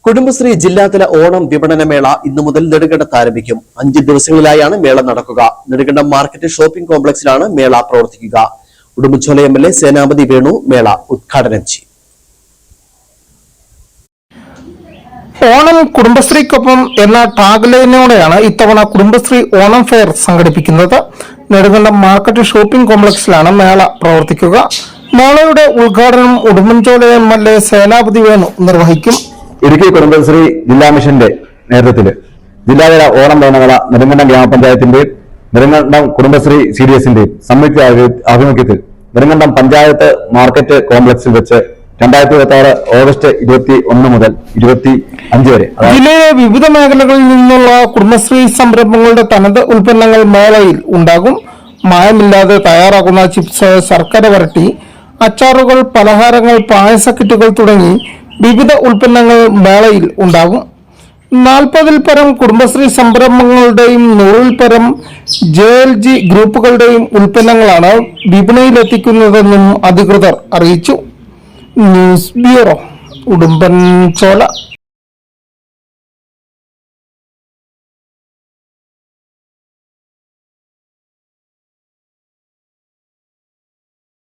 കുടുംബശ്രീ ജില്ലാതല ഓണം വിപണന മേള ഇന്നു മുതൽ നെടുങ്കണ്ടത്ത് ആരംഭിക്കും. 5 ദിവസങ്ങളിലായാണ് മേള നടക്കുക. നെടുങ്കണ്ടം മാർക്കറ്റ് ഷോപ്പിംഗ് കോംപ്ലക്സിലാണ് മേള പ്രവർത്തിക്കുക. ഉടുമ്പൻചോല MLA സേനാപതി വേണു മേള ഉദ്ഘാടനം ചെയ്യും. ഓണം കുടുംബശ്രീക്കൊപ്പം എന്ന ടാഗ്ലൈനോടെയാണ് ഇത്തവണ കുടുംബശ്രീ ഓണം ഫെയർ സംഘടിപ്പിക്കുന്നത്. നെടുങ്കണ്ടം മാർക്കറ്റ് ഷോപ്പിംഗ് കോംപ്ലക്സിലാണ് മേള പ്രവർത്തിക്കുക. മേളയുടെ ഉദ്ഘാടനം ഉടുമ്പൻചോല MLA സേനാപതി വേണു നിർവഹിക്കും. ഇടുക്കി കുടുംബശ്രീ ജില്ലാ മിഷന്റെ നേതൃത്വത്തിൽ ജില്ലാതല ഓണം മേള നെടുങ്കണ്ടം ഗ്രാമപഞ്ചായത്തിന്റെയും നെടുങ്കണ്ടം കുടുംബശ്രീ CDSന്റെയും സംയുക്ത ആഭിമുഖ്യത്തിൽ നെടുങ്കണ്ടം പഞ്ചായത്ത് മാർക്കറ്റ് കോംപ്ലക്സിൽ വെച്ച് 2026 ഓഗസ്റ്റ് 21 മുതൽ 25 വരെ ജില്ലയിലെ വിവിധ മേഖലകളിൽ നിന്നുള്ള കുടുംബശ്രീ സംരംഭങ്ങളുടെ തനത് ഉൽപ്പന്നങ്ങൾ മേളയിൽ ഉണ്ടാകും. മായമില്ലാതെ തയ്യാറാക്കുന്ന ചിപ്സ്, ശർക്കര വരട്ടി, അച്ചാറുകൾ, പലഹാരങ്ങൾ, പായസക്കിറ്റുകൾ തുടങ്ങി വിവിധ ഉൽപ്പന്നങ്ങൾ മേളയിൽ ഉണ്ടാകും. 40-ൽ പരം കുടുംബശ്രീ സംരംഭങ്ങളുടെയും 100-ൽ പരം JLG ഗ്രൂപ്പുകളുടെയും ഉൽപ്പന്നങ്ങളാണ് വിപണിയിലെത്തിക്കുന്നതെന്നും അധികൃതർ അറിയിച്ചു. News bureau, Udumbanchola.